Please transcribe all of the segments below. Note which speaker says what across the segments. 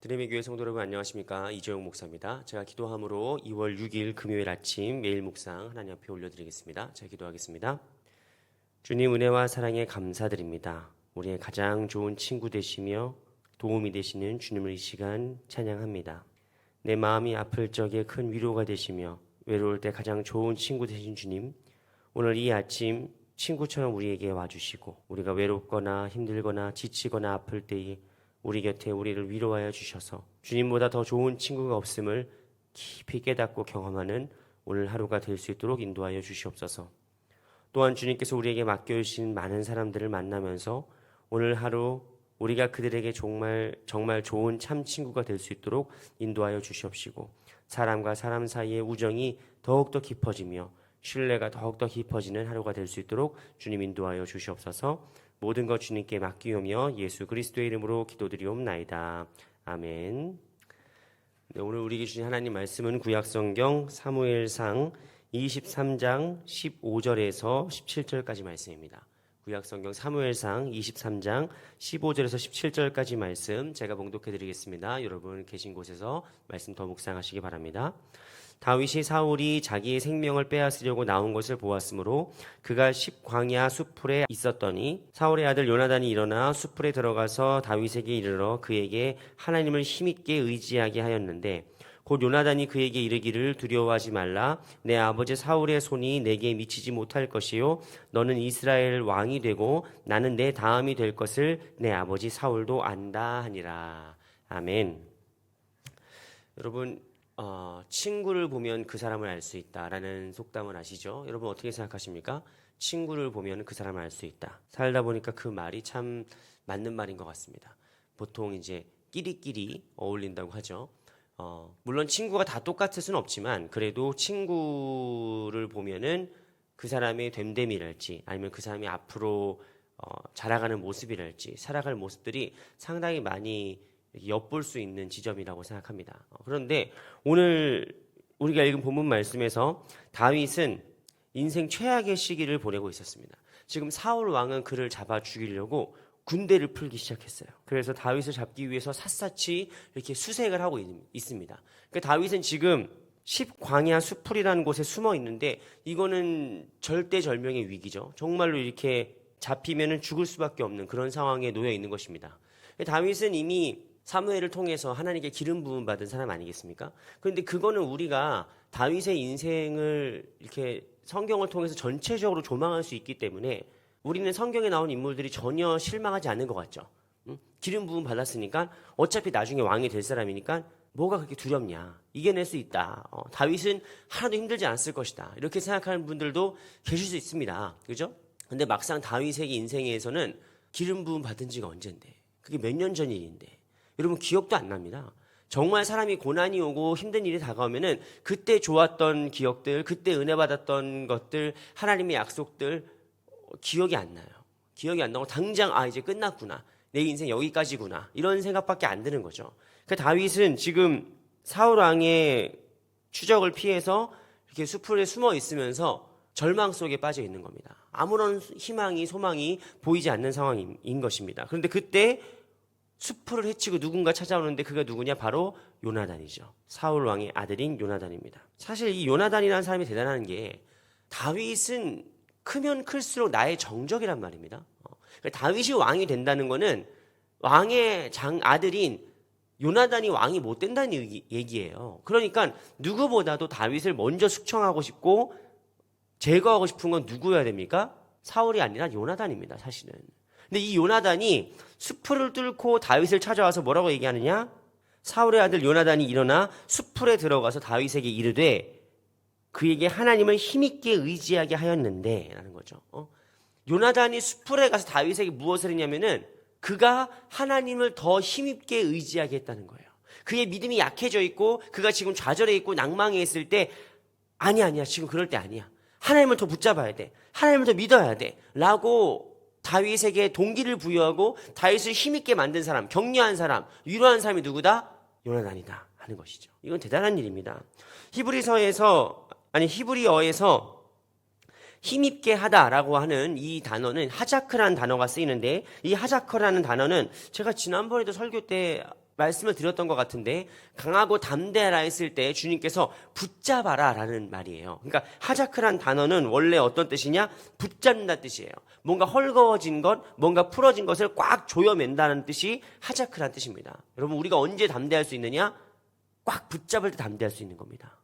Speaker 1: 드림의 교회 성도 여러분 안녕하십니까? 이재용 목사입니다. 제가 기도함으로 2월 6일 금요일 아침 매일 묵상 하나님 앞에 올려드리겠습니다. 제가 기도하겠습니다. 주님 은혜와 사랑에 감사드립니다. 우리의 가장 좋은 친구 되시며 도움이 되시는 주님을 이 시간 찬양합니다. 내 마음이 아플 적에 큰 위로가 되시며 외로울 때 가장 좋은 친구 되신 주님, 오늘 이 아침 친구처럼 우리에게 와주시고 우리가 외롭거나 힘들거나 지치거나 아플 때에 우리 곁에 우리를 위로하여 주셔서 주님보다 더 좋은 친구가 없음을 깊이 깨닫고 경험하는 오늘 하루가 될 수 있도록 인도하여 주시옵소서. 또한 주님께서 우리에게 맡겨주신 많은 사람들을 만나면서 오늘 하루 우리가 그들에게 정말 좋은 참 친구가 될 수 있도록 인도하여 주시옵시고, 사람과 사람 사이의 우정이 더욱더 깊어지며 신뢰가 더욱더 깊어지는 하루가 될 수 있도록 주님 인도하여 주시옵소서. 모든 것 주님께 맡기오며 예수 그리스도의 이름으로 기도드리옵나이다. 아멘. 네, 오늘 우리에게 주신 하나님 말씀은 구약성경 사무엘상 23장 15절에서 17절까지 말씀입니다. 구약성경 사무엘상 23장 15절에서 17절까지 말씀 제가 봉독해 드리겠습니다. 여러분 계신 곳에서 말씀 더 묵상하시기 바랍니다. 다윗이 사울이 자기의 생명을 빼앗으려고 나온 것을 보았으므로 그가 십광야 숲풀에 있었더니 사울의 아들 요나단이 일어나 숲풀에 들어가서 다윗에게 이르러 그에게 하나님을 힘있게 의지하게 하였는데, 곧 요나단이 그에게 이르기를 두려워하지 말라. 내 아버지 사울의 손이 내게 미치지 못할 것이요 너는 이스라엘 왕이 되고 나는 내 다음이 될 것을 내 아버지 사울도 안다 하니라. 아멘. 여러분, 친구를 보면 그 사람을 알 수 있다라는 속담을 아시죠? 여러분 어떻게 생각하십니까? 친구를 보면 그 사람을 알 수 있다. 살다 보니까 그 말이 참 맞는 말인 것 같습니다. 보통 이제 끼리끼리 어울린다고 하죠. 물론 친구가 다 똑같을 수는 없지만 그래도 친구를 보면은 그 사람의 됨됨이랄지 아니면 그 사람이 앞으로 자라가는 모습이랄지 살아갈 모습들이 상당히 많이 엿볼 수 있는 지점이라고 생각합니다. 그런데 오늘 우리가 읽은 본문 말씀에서 다윗은 인생 최악의 시기를 보내고 있었습니다. 지금 사울 왕은 그를 잡아 죽이려고 군대를 풀기 시작했어요. 그래서 다윗을 잡기 위해서 샅샅이 이렇게 수색을 하고 있습니다. 그러니까 다윗은 지금 십광야 숲풀이라는 곳에 숨어 있는데 이거는 절대절명의 위기죠. 정말로 이렇게 잡히면은 죽을 수밖에 없는 그런 상황에 놓여 있는 것입니다. 다윗은 이미 사무엘을 통해서 하나님께 기름 부음 받은 사람 아니겠습니까? 그런데 그거는 우리가 다윗의 인생을 이렇게 성경을 통해서 전체적으로 조망할 수 있기 때문에 우리는 성경에 나온 인물들이 전혀 실망하지 않는 것 같죠. 기름 부음 받았으니까 어차피 나중에 왕이 될 사람이니까 뭐가 그렇게 두렵냐, 이겨낼 수 있다. 다윗은 하나도 힘들지 않았을 것이다. 이렇게 생각하는 분들도 계실 수 있습니다. 그죠? 근데 막상 다윗의 인생에서는 기름 부음 받은 지가 언젠데, 그게 몇 년 전 일인데 여러분 기억도 안 납니다. 정말 사람이 고난이 오고 힘든 일이 다가오면은 그때 좋았던 기억들, 그때 은혜 받았던 것들, 하나님의 약속들 기억이 안 나요. 기억이 안 나고 당장 이제 끝났구나, 내 인생 여기까지구나, 이런 생각밖에 안 드는 거죠. 그러니까 다윗은 지금 사울 왕의 추적을 피해서 이렇게 수풀에 숨어 있으면서 절망 속에 빠져 있는 겁니다. 아무런 희망이 소망이 보이지 않는 상황인 것입니다. 그런데 그때 수풀을 헤치고 누군가 찾아오는데 그가 누구냐? 바로 요나단이죠. 사울 왕의 아들인 요나단입니다. 사실 이 요나단이라는 사람이 대단한 게, 다윗은 크면 클수록 나의 정적이란 말입니다. 다윗이 왕이 된다는 거는 왕의 아들인 요나단이 왕이 못 된다는 얘기예요. 그러니까 누구보다도 다윗을 먼저 숙청하고 싶고 제거하고 싶은 건 누구여야 됩니까? 사울이 아니라 요나단입니다, 사실은. 근데 이 요나단이 숲풀을 뚫고 다윗을 찾아와서 뭐라고 얘기하느냐? 사울의 아들 요나단이 일어나 숲풀에 들어가서 다윗에게 이르되 그에게 하나님을 힘있게 의지하게 하였는데 라는 거죠. 요나단이 숲풀에 가서 다윗에게 무엇을 했냐면은 그가 하나님을 더 힘있게 의지하게 했다는 거예요. 그의 믿음이 약해져 있고 그가 지금 좌절해 있고 낭망해 있을 때 아니야 지금 그럴 때 아니야, 하나님을 더 붙잡아야 돼, 하나님을 더 믿어야 돼 라고 다윗에게 동기를 부여하고 다윗을 힘있게 만든 사람, 격려한 사람, 위로한 사람이 누구다? 요나단이다 하는 것이죠. 이건 대단한 일입니다. 히브리어에서 힘있게 하다라고 하는 이 단어는 하자크라는 단어가 쓰이는데, 이 하자크라는 단어는 제가 지난번에도 설교 때 말씀을 드렸던 것 같은데 강하고 담대하라 했을 때 주님께서 붙잡아라 라는 말이에요. 그러니까 하자크란 단어는 원래 어떤 뜻이냐? 붙잡는다는 뜻이에요. 뭔가 헐거워진 것, 뭔가 풀어진 것을 꽉 조여맨다는 뜻이 하자크란 뜻입니다. 여러분 우리가 언제 담대할 수 있느냐? 꽉 붙잡을 때 담대할 수 있는 겁니다.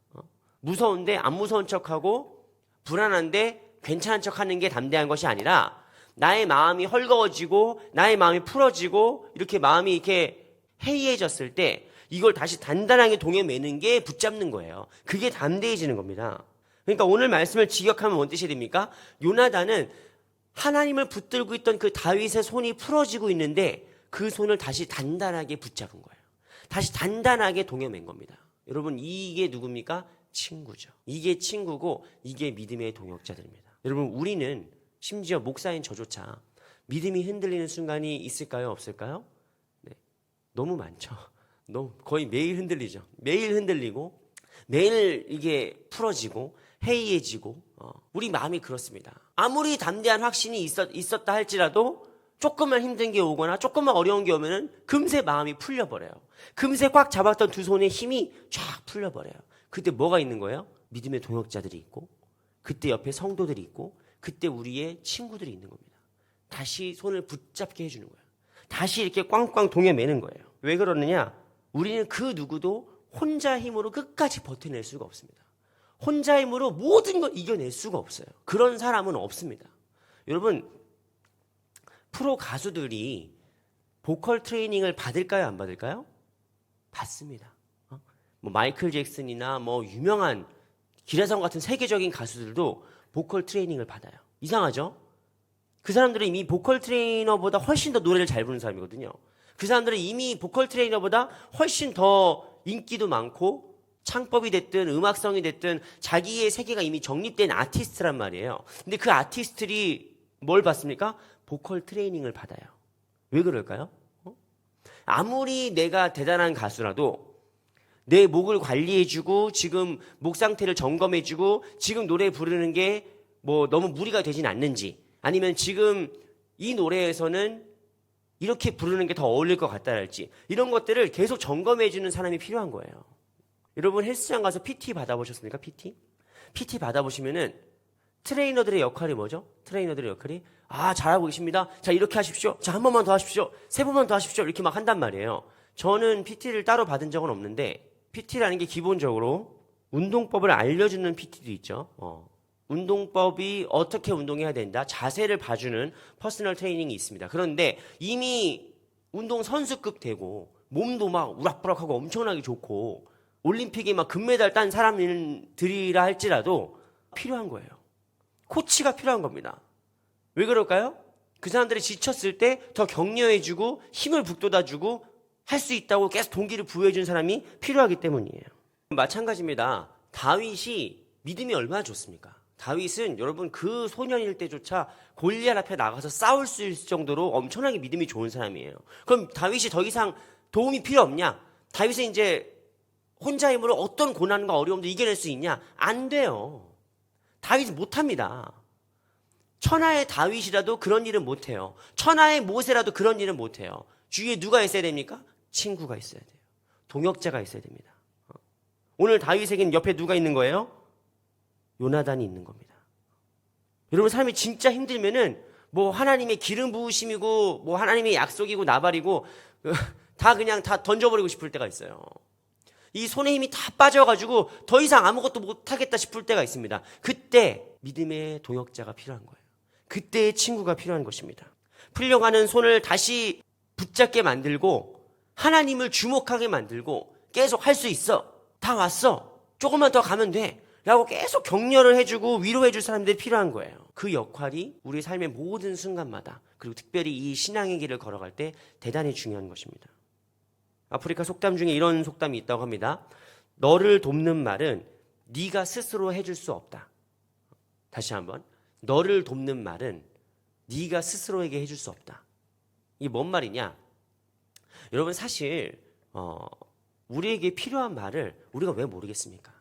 Speaker 1: 무서운데 안 무서운 척하고 불안한데 괜찮은 척하는 게 담대한 것이 아니라 나의 마음이 헐거워지고 나의 마음이 풀어지고 이렇게 마음이 이렇게 해이해졌을 때 이걸 다시 단단하게 동여매는 게 붙잡는 거예요. 그게 담대해지는 겁니다. 그러니까 오늘 말씀을 직역하면 뭔 뜻이 됩니까? 요나단은 하나님을 붙들고 있던 그 다윗의 손이 풀어지고 있는데 그 손을 다시 단단하게 붙잡은 거예요. 다시 단단하게 동여맨 겁니다. 여러분 이게 누굽니까? 친구죠. 이게 친구고 이게 믿음의 동역자들입니다. 여러분 우리는 심지어 목사인 저조차 믿음이 흔들리는 순간이 있을까요? 없을까요? 네, 너무 많죠. 거의 매일 흔들리죠. 매일 흔들리고 매일 이게 풀어지고 해이해지고 우리 마음이 그렇습니다. 아무리 담대한 확신이 있었다 할지라도 조금만 힘든 게 오거나 조금만 어려운 게 오면은 금세 마음이 풀려버려요. 금세 꽉 잡았던 두 손의 힘이 쫙 풀려버려요. 그때 뭐가 있는 거예요? 믿음의 동역자들이 있고 그때 옆에 성도들이 있고 그때 우리의 친구들이 있는 겁니다. 다시 손을 붙잡게 해주는 거예요. 다시 이렇게 꽝꽝 동여매는 거예요. 왜 그러느냐? 우리는 그 누구도 혼자 힘으로 끝까지 버텨낼 수가 없습니다. 혼자 힘으로 모든 걸 이겨낼 수가 없어요. 그런 사람은 없습니다. 여러분 프로 가수들이 보컬 트레이닝을 받을까요? 안 받을까요? 받습니다. 뭐 마이클 잭슨이나 뭐 유명한 기라성 같은 세계적인 가수들도 보컬 트레이닝을 받아요. 이상하죠? 그 사람들은 이미 보컬 트레이너보다 훨씬 더 노래를 잘 부르는 사람이거든요. 그 사람들은 이미 보컬 트레이너보다 훨씬 더 인기도 많고 창법이 됐든 음악성이 됐든 자기의 세계가 이미 정립된 아티스트란 말이에요. 근데 그 아티스트들이 뭘 받습니까? 보컬 트레이닝을 받아요. 왜 그럴까요? 아무리 내가 대단한 가수라도 내 목을 관리해주고 지금 목 상태를 점검해주고 지금 노래 부르는 게 뭐 너무 무리가 되진 않는지 아니면 지금 이 노래에서는 이렇게 부르는 게 더 어울릴 것 같다랄지 이런 것들을 계속 점검해주는 사람이 필요한 거예요. 여러분 헬스장 가서 PT 받아보셨습니까? PT 받아보시면은 트레이너들의 역할이 뭐죠? 트레이너들의 역할이 잘하고 계십니다. 자 이렇게 하십시오. 자 한 번만 더 하십시오. 세 번만 더 하십시오. 이렇게 막 한단 말이에요. 저는 PT를 따로 받은 적은 없는데 PT라는 게 기본적으로 운동법을 알려주는 PT도 있죠. 운동법이 어떻게 운동해야 된다. 자세를 봐주는 퍼스널 트레이닝이 있습니다. 그런데 이미 운동 선수급 되고 몸도 막 우락부락하고 엄청나게 좋고 올림픽에 막 금메달 딴 사람들이라 할지라도 필요한 거예요. 코치가 필요한 겁니다. 왜 그럴까요? 그 사람들이 지쳤을 때 더 격려해주고 힘을 북돋아주고 할 수 있다고 계속 동기를 부여해준 사람이 필요하기 때문이에요. 마찬가지입니다. 다윗이 믿음이 얼마나 좋습니까? 다윗은 여러분 그 소년일 때조차 골리앗 앞에 나가서 싸울 수 있을 정도로 엄청나게 믿음이 좋은 사람이에요. 그럼 다윗이 더 이상 도움이 필요 없냐? 다윗은 이제 혼자 힘으로 어떤 고난과 어려움도 이겨낼 수 있냐? 안 돼요. 다윗은 못합니다. 천하의 다윗이라도 그런 일은 못해요. 천하의 모세라도 그런 일은 못해요. 주위에 누가 있어야 됩니까? 친구가 있어야 돼요. 동역자가 있어야 됩니다. 오늘 다윗에게는 옆에 누가 있는 거예요? 요나단이 있는 겁니다. 여러분 삶이 진짜 힘들면은 뭐 하나님의 기름 부으심이고 뭐 하나님의 약속이고 나발이고 다 그냥 다 던져버리고 싶을 때가 있어요. 이 손에 힘이 다 빠져가지고 더 이상 아무것도 못하겠다 싶을 때가 있습니다. 그때 믿음의 동역자가 필요한 거예요. 그때의 친구가 필요한 것입니다. 풀려가는 손을 다시 붙잡게 만들고 하나님을 주목하게 만들고 계속 할 수 있어. 다 왔어. 조금만 더 가면 돼. 라고 계속 격려를 해주고 위로해줄 사람들이 필요한 거예요. 그 역할이 우리 삶의 모든 순간마다 그리고 특별히 이 신앙의 길을 걸어갈 때 대단히 중요한 것입니다. 아프리카 속담 중에 이런 속담이 있다고 합니다. 너를 돕는 말은 네가 스스로 해줄 수 없다. 다시 한번. 너를 돕는 말은 네가 스스로에게 해줄 수 없다. 이게 뭔 말이냐? 여러분 사실 우리에게 필요한 말을 우리가 왜 모르겠습니까?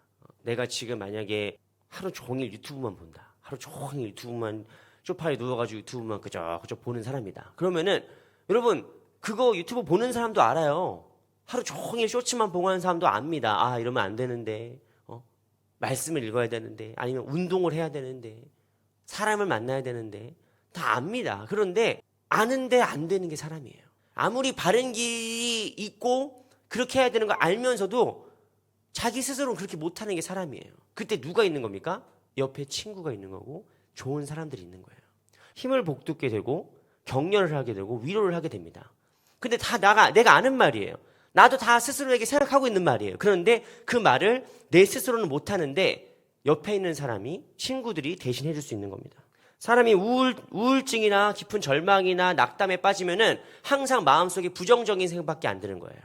Speaker 1: 내가 지금 만약에 하루 종일 유튜브만 본다. 하루 종일 유튜브만 소파에 누워가지고 유튜브만 그저 보는 사람이다. 그러면은 여러분 그거 유튜브 보는 사람도 알아요. 하루 종일 쇼츠만 보고 하는 사람도 압니다. 아, 이러면 안 되는데, 말씀을 읽어야 되는데, 아니면 운동을 해야 되는데, 사람을 만나야 되는데, 다 압니다. 그런데 아는데 안 되는 게 사람이에요. 아무리 바른 길이 있고 그렇게 해야 되는 걸 알면서도 자기 스스로는 그렇게 못하는 게 사람이에요. 그때 누가 있는 겁니까? 옆에 친구가 있는 거고 좋은 사람들이 있는 거예요. 힘을 북돋게 되고 격려를 하게 되고 위로를 하게 됩니다. 근데 다 내가 아는 말이에요. 나도 다 스스로에게 생각하고 있는 말이에요. 그런데 그 말을 내 스스로는 못하는데 옆에 있는 사람이, 친구들이 대신 해줄 수 있는 겁니다. 사람이 우울증이나 깊은 절망이나 낙담에 빠지면은 항상 마음속에 부정적인 생각밖에 안 드는 거예요.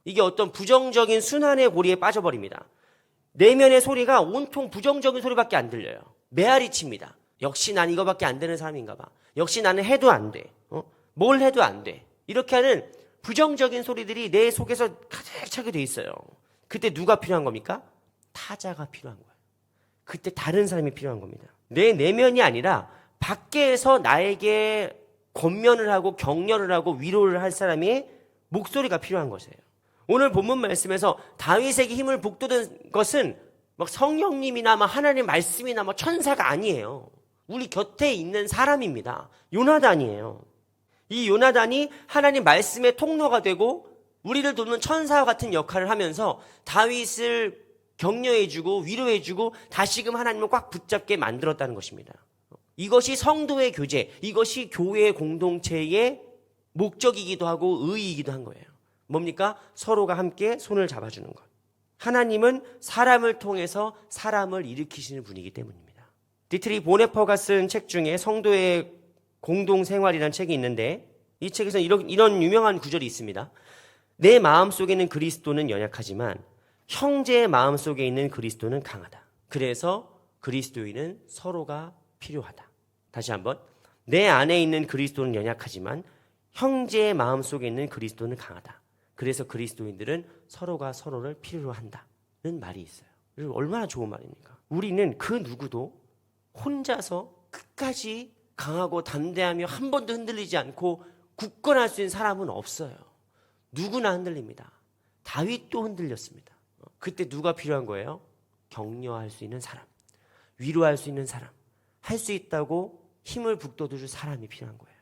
Speaker 1: 이게 어떤 부정적인 순환의 고리에 빠져버립니다. 내면의 소리가 온통 부정적인 소리밖에 안 들려요. 메아리 칩니다. 역시 난 이거밖에 안 되는 사람인가 봐. 역시 나는 해도 안 돼. 뭘 해도 안 돼. 이렇게 하는 부정적인 소리들이 내 속에서 가득 차게 돼 있어요. 그때 누가 필요한 겁니까? 타자가 필요한 거예요. 그때 다른 사람이 필요한 겁니다. 내 내면이 아니라 밖에서 나에게 권면을 하고 격려를 하고 위로를 할 사람의 목소리가 필요한 것이에요. 오늘 본문 말씀에서 다윗에게 힘을 북돋은 것은 막 성령님이나 하나님의 말씀이나 천사가 아니에요. 우리 곁에 있는 사람입니다. 요나단이에요. 이 요나단이 하나님 말씀의 통로가 되고 우리를 돕는 천사와 같은 역할을 하면서 다윗을 격려해주고 위로해주고 다시금 하나님을 꽉 붙잡게 만들었다는 것입니다. 이것이 성도의 교제, 이것이 교회 공동체의 목적이기도 하고 의의이기도 한 거예요. 뭡니까? 서로가 함께 손을 잡아주는 것. 하나님은 사람을 통해서 사람을 일으키시는 분이기 때문입니다. 디트리 보네퍼가 쓴 책 중에 성도의 공동생활이라는 책이 있는데 이 책에서 이런 유명한 구절이 있습니다. 내 마음속에는 그리스도는 연약하지만 형제의 마음속에 있는 그리스도는 강하다. 그래서 그리스도인은 서로가 필요하다. 다시 한번. 내 안에 있는 그리스도는 연약하지만 형제의 마음속에 있는 그리스도는 강하다. 그래서 그리스도인들은 서로가 서로를 필요로 한다는 말이 있어요. 얼마나 좋은 말입니까? 우리는 그 누구도 혼자서 끝까지 강하고 담대하며 한 번도 흔들리지 않고 굳건할 수 있는 사람은 없어요. 누구나 흔들립니다. 다윗도 흔들렸습니다. 그때 누가 필요한 거예요? 격려할 수 있는 사람, 위로할 수 있는 사람, 할 수 있다고 힘을 북돋워줄 사람이 필요한 거예요.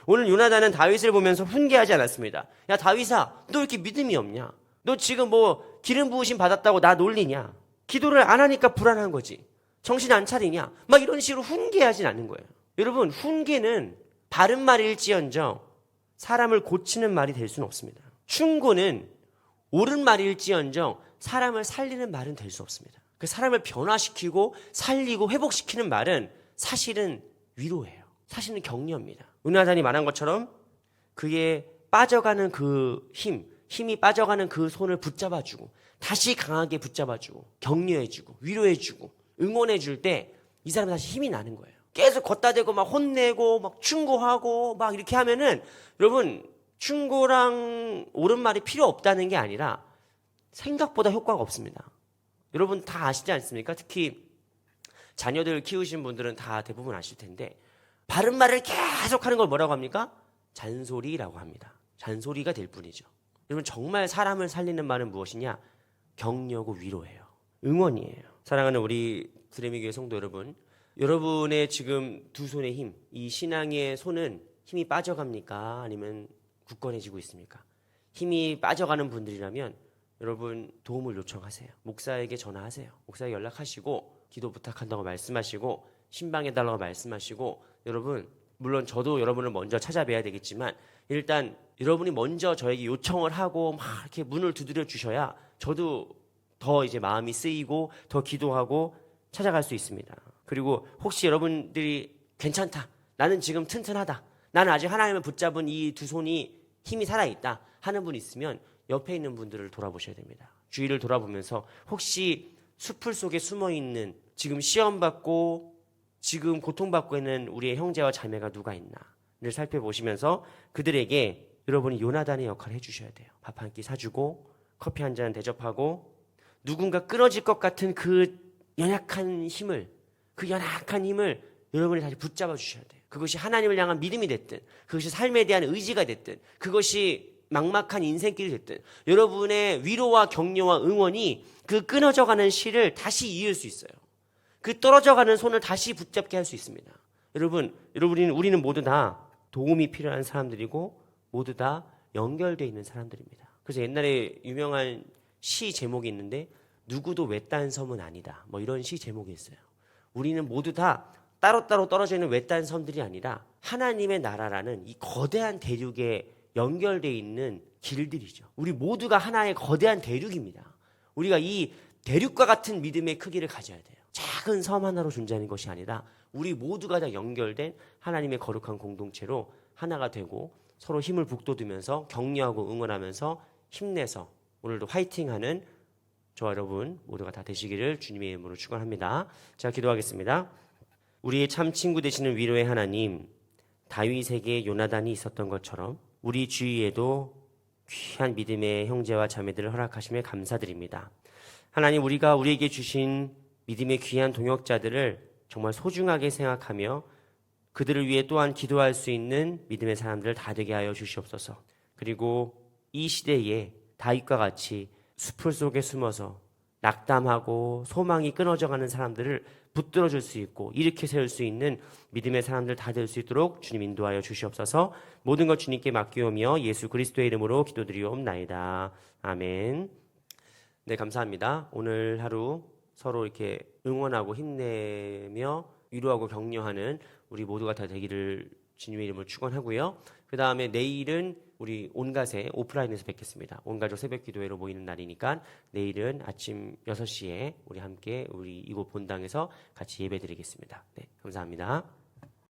Speaker 1: 오늘 요나단은 다윗을 보면서 훈계하지 않았습니다. 야 다윗아, 너 이렇게 믿음이 없냐? 너 지금 기름 부으심 받았다고 나 놀리냐? 기도를 안 하니까 불안한 거지. 정신 안 차리냐? 이런 식으로 훈계하진 않는 거예요. 여러분, 훈계는 바른 말일지언정 사람을 고치는 말이 될 수는 없습니다. 충고는 옳은 말일지언정 사람을 살리는 말은 될 수 없습니다. 그 사람을 변화시키고 살리고 회복시키는 말은 사실은 위로예요. 사실은 격려입니다. 요나단이 말한 것처럼 그의 빠져가는 그 힘이 빠져가는 그 손을 붙잡아주고 다시 강하게 붙잡아주고 격려해주고 위로해주고 응원해줄 때 이 사람은 다시 힘이 나는 거예요. 계속 걷다 대고 혼내고 충고하고 이렇게 하면은 여러분, 충고랑 옳은 말이 필요 없다는 게 아니라 생각보다 효과가 없습니다. 여러분 다 아시지 않습니까? 특히 자녀들 키우신 분들은 다 대부분 아실 텐데 바른 말을 계속 하는 걸 뭐라고 합니까? 잔소리라고 합니다. 잔소리가 될 뿐이죠. 여러분 정말 사람을 살리는 말은 무엇이냐? 격려고 위로예요. 응원이에요. 사랑하는 우리 드레미교회 성도 여러분, 여러분의 지금 두 손의 힘, 이 신앙의 손은 힘이 빠져갑니까? 아니면 굳건해지고 있습니까? 힘이 빠져가는 분들이라면 여러분 도움을 요청하세요. 목사에게 전화하세요. 목사에게 연락하시고 기도 부탁한다고 말씀하시고 신방해달라고 말씀하시고, 여러분 물론 저도 여러분을 먼저 찾아뵈야 되겠지만 일단 여러분이 먼저 저에게 요청을 하고 이렇게 문을 두드려 주셔야 저도 더 이제 마음이 쓰이고 더 기도하고 찾아갈 수 있습니다. 그리고 혹시 여러분들이 괜찮다, 나는 지금 튼튼하다, 나는 아직 하나님을 붙잡은 이 두 손이 힘이 살아있다 하는 분 있으면 옆에 있는 분들을 돌아보셔야 됩니다. 주위를 돌아보면서 혹시 수풀 속에 숨어있는, 지금 시험받고 지금 고통받고 있는 우리의 형제와 자매가 누가 있나를 살펴보시면서 그들에게 여러분이 요나단의 역할을 해주셔야 돼요. 밥 한 끼 사주고 커피 한 잔 대접하고 누군가 끊어질 것 같은 그 연약한 힘을 여러분이 다시 붙잡아 주셔야 돼요. 그것이 하나님을 향한 믿음이 됐든, 그것이 삶에 대한 의지가 됐든, 그것이 막막한 인생길이 됐든 여러분의 위로와 격려와 응원이 그 끊어져가는 실을 다시 이을 수 있어요. 그 떨어져가는 손을 다시 붙잡게 할 수 있습니다. 우리는 모두 다 도움이 필요한 사람들이고 모두 다 연결되어 있는 사람들입니다. 그래서 옛날에 유명한 시 제목이 있는데 누구도 외딴 섬은 아니다. 뭐 이런 시 제목이 있어요. 우리는 모두 다 따로따로 떨어져 있는 외딴 섬들이 아니라 하나님의 나라라는 이 거대한 대륙에 연결되어 있는 길들이죠. 우리 모두가 하나의 거대한 대륙입니다. 우리가 이 대륙과 같은 믿음의 크기를 가져야 돼요. 작은 섬 하나로 존재하는 것이 아니라 우리 모두가 다 연결된 하나님의 거룩한 공동체로 하나가 되고 서로 힘을 북돋우면서 격려하고 응원하면서 힘내서 오늘도 화이팅하는 저와 여러분 모두가 다 되시기를 주님의 이름으로 축원합니다. 자, 기도하겠습니다. 우리의 참 친구 되시는 위로의 하나님, 다윗에게 요나단이 있었던 것처럼 우리 주위에도 귀한 믿음의 형제와 자매들을 허락하심에 감사드립니다. 하나님, 우리가 우리에게 주신 믿음의 귀한 동역자들을 정말 소중하게 생각하며 그들을 위해 또한 기도할 수 있는 믿음의 사람들을 다 되게 하여 주시옵소서. 그리고 이 시대에 다윗과 같이 숲을 속에 숨어서 낙담하고 소망이 끊어져가는 사람들을 붙들어줄 수 있고 일으켜 세울 수 있는 믿음의 사람들 다 될 수 있도록 주님 인도하여 주시옵소서. 모든 것 주님께 맡기오며 예수 그리스도의 이름으로 기도드리옵나이다. 아멘. 네, 감사합니다. 오늘 하루 서로 이렇게 응원하고 힘내며 위로하고 격려하는 우리 모두가 다 되기를 주님의 이름으로 축원하고요. 그 다음에 내일은 우리 온가세 오프라인에서 뵙겠습니다. 온가족 새벽 기도회로 모이는 날이니까 내일은 아침 6시에 우리 함께 우리 이곳 본당에서 같이 예배 드리겠습니다. 네, 감사합니다.